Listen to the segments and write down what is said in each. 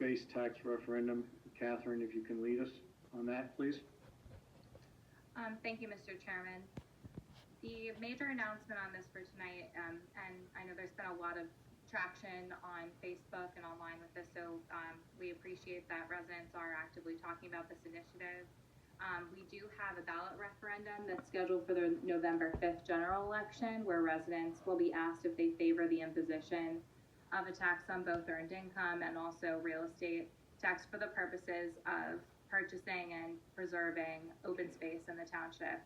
space tax referendum. Catherine, if you can lead us on that, please. Thank you, Mr. Chairman. The major announcement on this for tonight, and I know there's been a lot of traction on Facebook and online with this, so we appreciate that residents are actively talking about this initiative. We do have a ballot referendum that's scheduled for the November 5th general election, where residents will be asked if they favor the imposition of a tax on both earned income and also real estate tax for the purposes of purchasing and preserving open space in the township.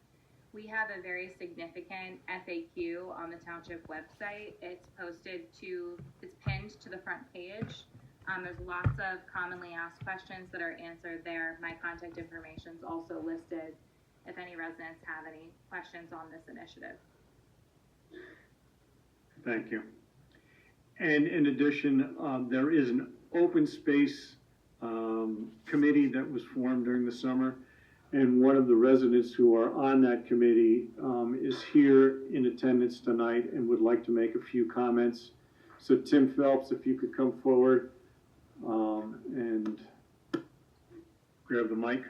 We have a very significant FAQ on the township website. It's pinned to the front page. There's lots of commonly asked questions that are answered there. My contact information is also listed if any residents have any questions on this initiative. Thank you. And in addition, there is an open space committee that was formed during the summer, and one of the residents who are on that committee is here in attendance tonight and would like to make a few comments. So Tim Phelps, if you could come forward and grab the mic.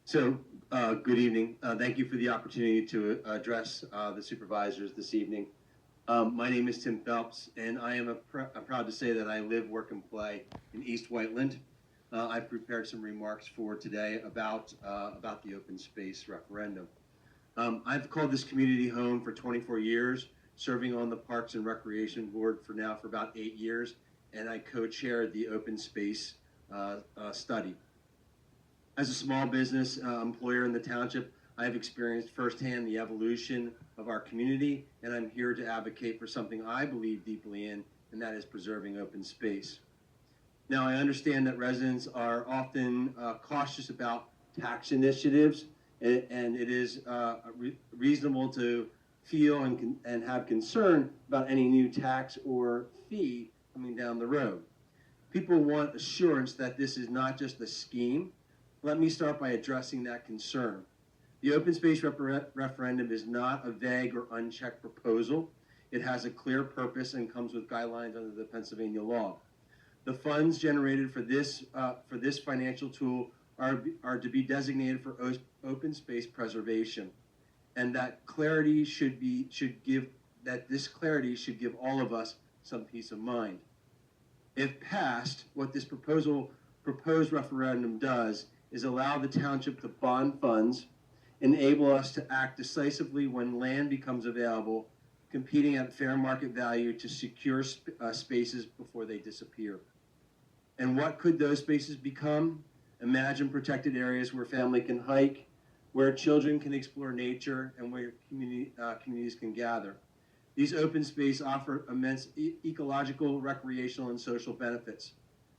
So, good evening. Thank you for the opportunity to address the supervisors this evening. My name is Tim Phelps, and I am proud to say that I live, work, and play in East Whiteland. I've prepared some remarks for today about the open space referendum. I've called this community home for 24 years, serving on the Parks and Recreation Board for about 8 years, and I co-chaired the open space study. As a small business employer in the township, I have experienced firsthand the evolution of our community, and I'm here to advocate for something I believe deeply in, and that is preserving open space. Now, I understand that residents are often cautious about tax initiatives, and it is reasonable to feel and have concern about any new tax or fee coming down the road. People want assurance that this is not just a scheme. Let me start by addressing that concern. The open space referendum is not a vague or unchecked proposal. It has a clear purpose and comes with guidelines under the Pennsylvania law. The funds generated for this financial tool are to be designated for open space preservation, and that clarity should give all of us some peace of mind. If passed, what this proposed referendum does is allow the township to bond funds, enable us to act decisively when land becomes available, competing at fair market value to secure spaces before they disappear. And what could those spaces become? Imagine protected areas where family can hike, where children can explore nature, and where communities can gather. These open spaces offer immense ecological, recreational, and social benefits.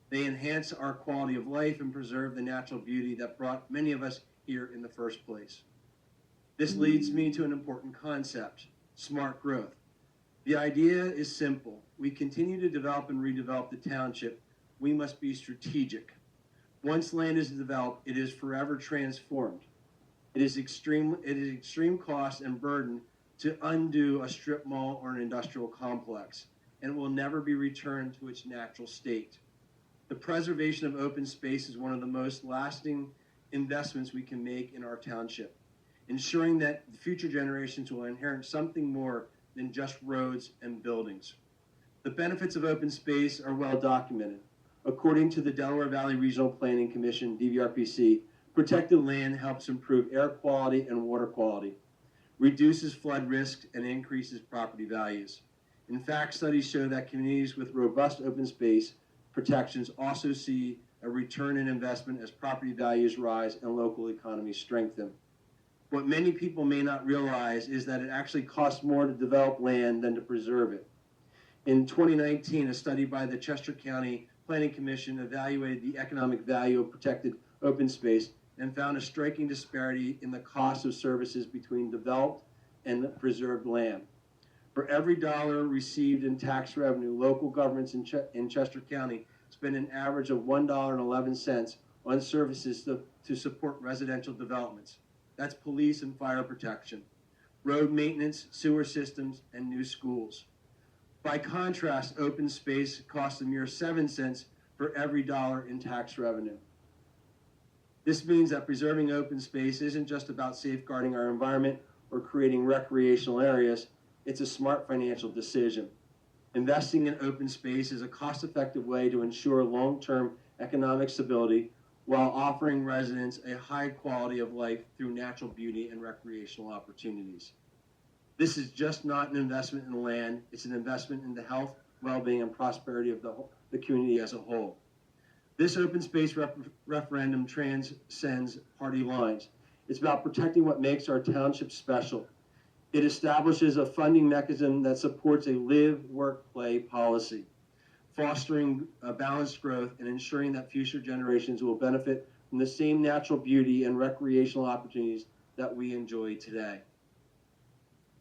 They enhance our quality of life and preserve the natural beauty that brought many of us here in the first place. This leads me to an important concept: smart growth. The idea is simple. We continue to develop and redevelop the township. We must be strategic. Once land is developed, it is forever transformed. It is extreme cost and burden to undo a strip mall or an industrial complex, and it will never be returned to its natural state. The preservation of open space is one of the most lasting investments we can make in our township, ensuring that future generations will inherit something more than just roads and buildings. The benefits of open space are well documented. According to the Delaware Valley Regional Planning Commission, DVRPC, protected land helps improve air quality and water quality, reduces flood risk, and increases property values. In fact, studies show that communities with robust open space protections also see a return in investment as property values rise and local economies strengthen. What many people may not realize is that it actually costs more to develop land than to preserve it. In 2019, a study by the Chester County Planning Commission evaluated the economic value of protected open space and found a striking disparity in the cost of services between developed and preserved land. For every dollar received in tax revenue, local governments in Chester County spend an average of $1.11 on services to support residential developments. That's police and fire protection, road maintenance, sewer systems, and new schools. By contrast, open space costs a mere 7 cents for every dollar in tax revenue. This means that preserving open space isn't just about safeguarding our environment or creating recreational areas, it's a smart financial decision. Investing in open space is a cost-effective way to ensure long-term economic stability while offering residents a high quality of life through natural beauty and recreational opportunities. This is just not an investment in land, it's an investment in the health, well-being, and prosperity of the community as a whole. This open space referendum transcends party lines. It's about protecting what makes our township special. It establishes a funding mechanism that supports a live, work, play policy, fostering a balanced growth and ensuring that future generations will benefit from the same natural beauty and recreational opportunities that we enjoy today.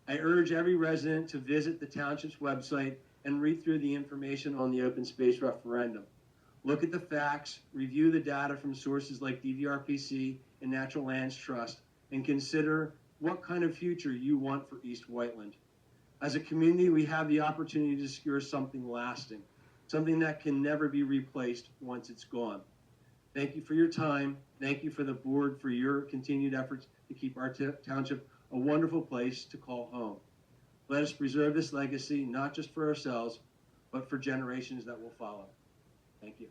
I urge every resident to visit the township's website and read through the information on the open space referendum. Look at the facts, review the data from sources like DVRPC and Natural Lands Trust, and consider what kind of future you want for East Whiteland. As a community, we have the opportunity to secure something lasting, something that can never be replaced once it's gone. Thank you for your time. Thank you for the board for your continued efforts to keep our township a wonderful place to call home. Let us preserve this legacy, not just for ourselves, but for generations that will follow. Thank you.